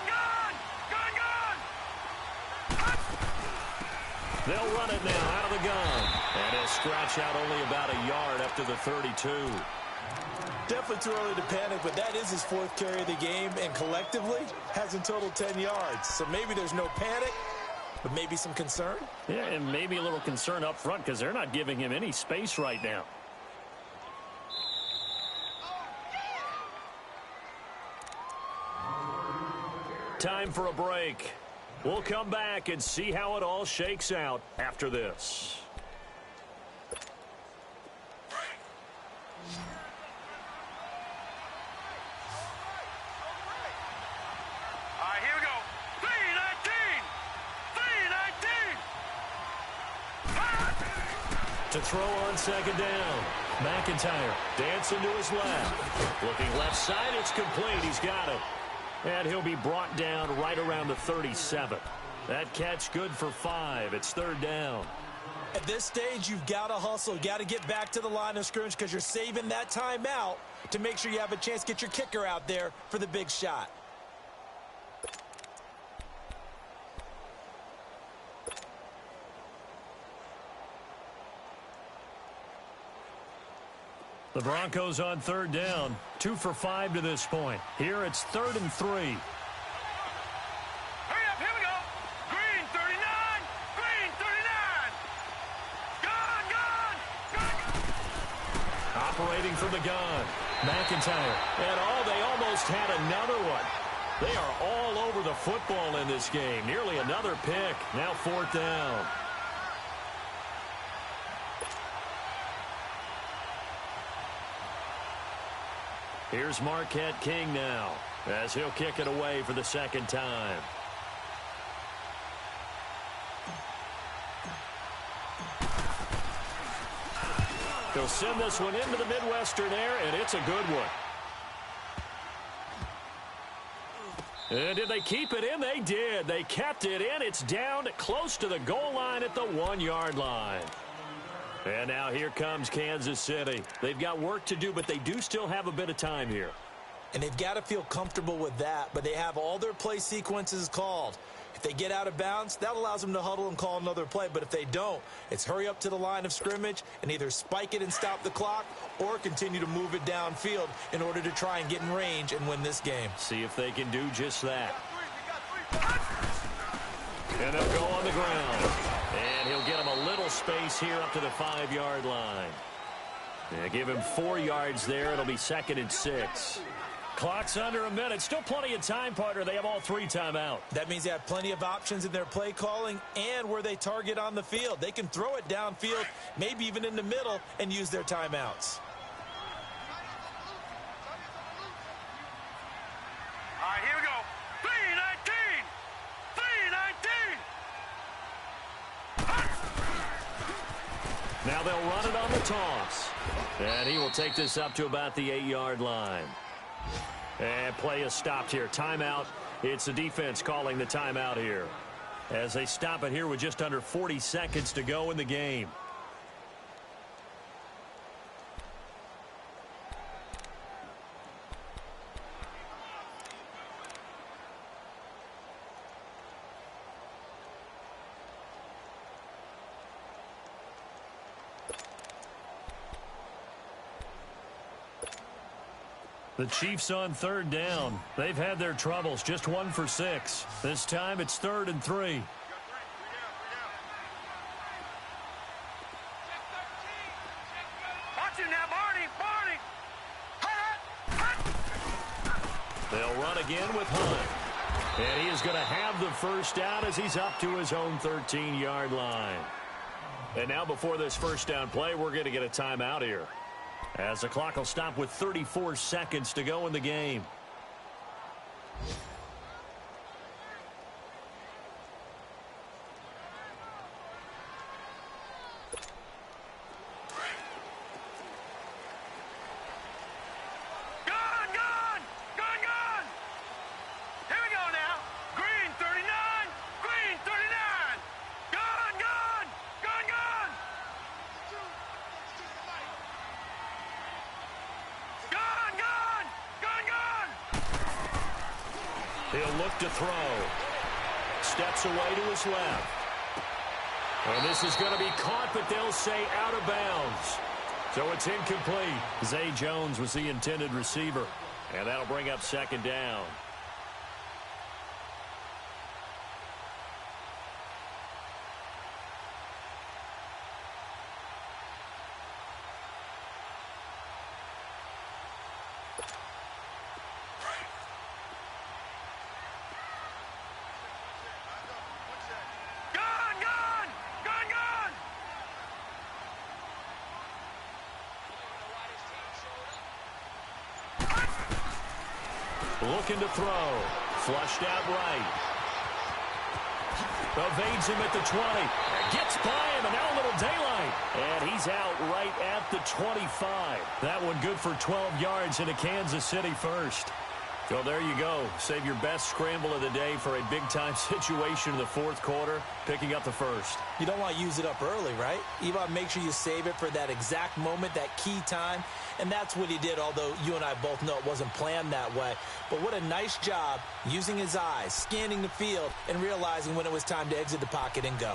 Gone! Gone! Gone! They'll run it now out of the gun. And he'll scratch out only about a yard up to the 32. Definitely too early to panic, but that is his 4th carry of the game, and collectively has in total 10 yards. So maybe there's no panic, but maybe some concern. Yeah, and maybe a little concern up front because they're not giving him any space right now. Time for a break. We'll come back and see how it all shakes out after this. All right, here we go. 3-19! 3-19! Hot! To throw on 2nd down. McIntyre dancing to his left. Looking left side, it's complete. He's got it. And he'll be brought down right around the 37. That catch good for 5. It's 3rd down. At this stage, you've got to hustle. You've got to get back to the line of scrimmage because you're saving that timeout to make sure you have a chance to get your kicker out there for the big shot. The Broncos on 3rd down. 2 for 5 to this point. Here it's 3rd and 3. Hurry up, here we go. Green 39, green 39. Gone, gone, gone. Operating from the gun. McIntyre. And they almost had another one. They are all over the football in this game. Nearly another pick. Now 4th down. Here's Marquette King now as he'll kick it away for the 2nd time. He'll send this one into the Midwestern air, and it's a good one. And did they keep it in? They did. They kept it in. It's down close to the goal line at the 1-yard line. And now here comes Kansas City. They've got work to do, but they do still have a bit of time here. And they've got to feel comfortable with that, but they have all their play sequences called. If they get out of bounds, that allows them to huddle and call another play. But if they don't, it's hurry up to the line of scrimmage and either spike it and stop the clock or continue to move it downfield in order to try and get in range and win this game. See if they can do just that. And they'll go on the ground. And he'll get him a little space here up to the 5-yard line. And give him 4 yards there. It'll be 2nd and 6. Clock's under a minute. Still plenty of time, partner. They have all 3 timeouts. That means they have plenty of options in their play calling and where they target on the field. They can throw it downfield, maybe even in the middle, and use their timeouts. All right, here we go. 3-19! 3-19! Now they'll run it on the toss. And he will take this up to about the 8-yard line. And play is stopped here. Timeout. It's the defense calling the timeout here. As they stop it here with just under 40 seconds to go in the game. The Chiefs on third down. They've had their troubles, just 1 for 6. This time it's 3rd and 3. Watch it now, Barney. They'll run again with Hunt. And he is going to have the first down as he's up to his own 13-yard line. And now before this first down play, we're going to get a timeout here, as the clock will stop with 34 seconds to go in the game. He'll look to throw. Steps away to his left. And this is going to be caught, but they'll say out of bounds. So it's incomplete. Zay Jones was the intended receiver. And that'll bring up 2nd down. Looking to throw. Flushed out right. Evades him at the 20. Gets by him, and now a little daylight. And he's out right at the 25. That one good for 12 yards into Kansas City first. So there you go. Save your best scramble of the day for a big-time situation in the 4th quarter, picking up the first. You don't want to use it up early, right? You want to make sure you save it for that exact moment, that key time. And that's what he did, although you and I both know it wasn't planned that way. But what a nice job using his eyes, scanning the field, and realizing when it was time to exit the pocket and go.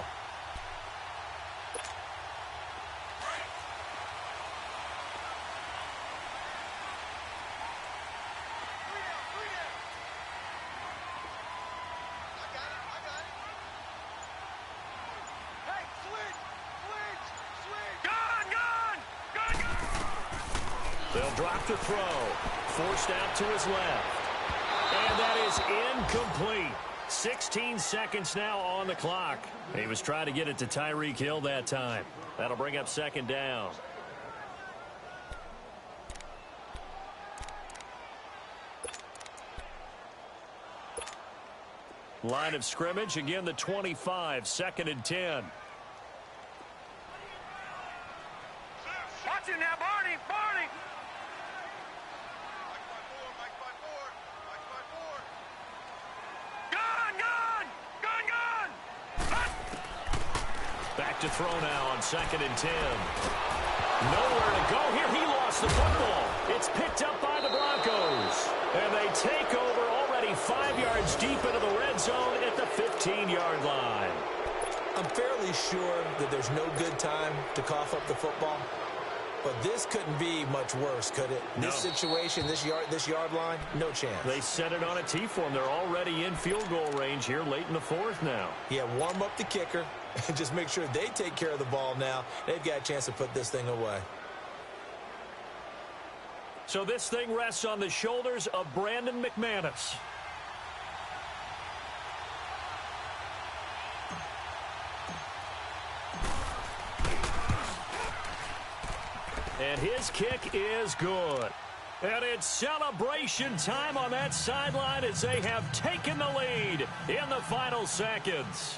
They'll drop the throw. Forced out to his left. And that is incomplete. 16 seconds now on the clock. He was trying to get it to Tyreek Hill that time. That'll bring up 2nd down. Line of scrimmage, again the 25, 2nd and 10. Watch it now, Barney. Back to throw now on 2nd and 10. Nowhere to go here. He lost the football. It's picked up by the Broncos. And they take over already 5 yards deep into the red zone at the 15-yard line. I'm fairly sure that there's no good time to cough up the football. But this couldn't be much worse, could it? No. This situation, this yard line, no chance. They set it on a T for him. They're already in field goal range here late in the 4th now. Yeah, warm up the kicker and just make sure they take care of the ball now. They've got a chance to put this thing away. So this thing rests on the shoulders of Brandon McManus. And his kick is good. And it's celebration time on that sideline as they have taken the lead in the final seconds.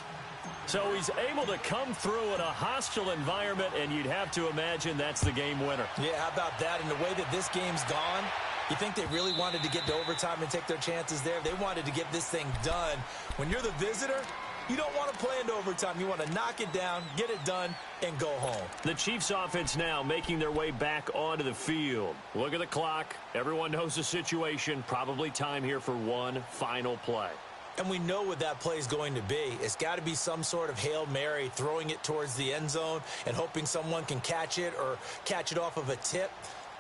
So he's able to come through in a hostile environment, and you'd have to imagine that's the game winner. Yeah, how about that? And the way that this game's gone, you think they really wanted to get to overtime and take their chances there? They wanted to get this thing done. When you're the visitor, you don't want to play into overtime. You want to knock it down, get it done, and go home. The Chiefs offense now making their way back onto the field. Look at the clock. Everyone knows the situation. Probably time here for one final play. And we know what that play is going to be. It's got to be some sort of Hail Mary, throwing it towards the end zone and hoping someone can catch it or catch it off of a tip.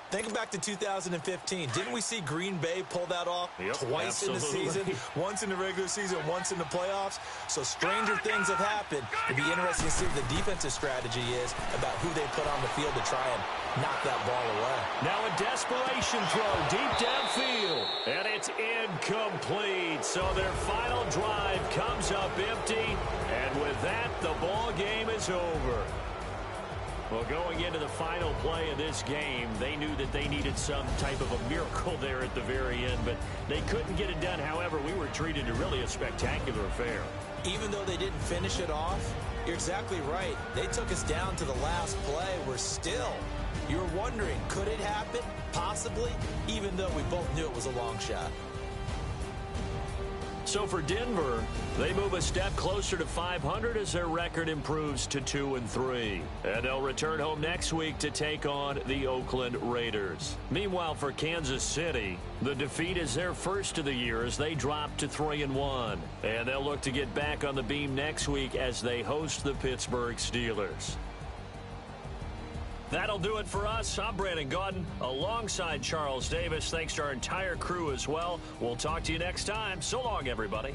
Think back to 2015. Didn't we see Green Bay pull that off twice absolutely. in the season? Once in the regular season, once in the playoffs. So stranger things have happened. It'd be interesting to see what the defensive strategy is about who they put on the field to try and knock that ball away. Now a desperation throw deep downfield, and it's incomplete. So their final drive comes up empty, and with that, the ball game is over. Well, going into the final play of this game, they knew that they needed some type of a miracle there at the very end, but they couldn't get it done. However, we were treated to really a spectacular affair. Even though they didn't finish it off, you're exactly right. They took us down to the last play. We're still, you're wondering, could it happen? Possibly, even though we both knew it was a long shot. So for Denver, they move a step closer to 500 as their record improves to 2-3. And they'll return home next week to take on the Oakland Raiders. Meanwhile, for Kansas City, the defeat is their first of the year as they drop to 3-1. And they'll look to get back on the beam next week as they host the Pittsburgh Steelers. That'll do it for us. I'm Brandon Gaudin alongside Charles Davis. Thanks to our entire crew as well. We'll talk to you next time. So long, everybody.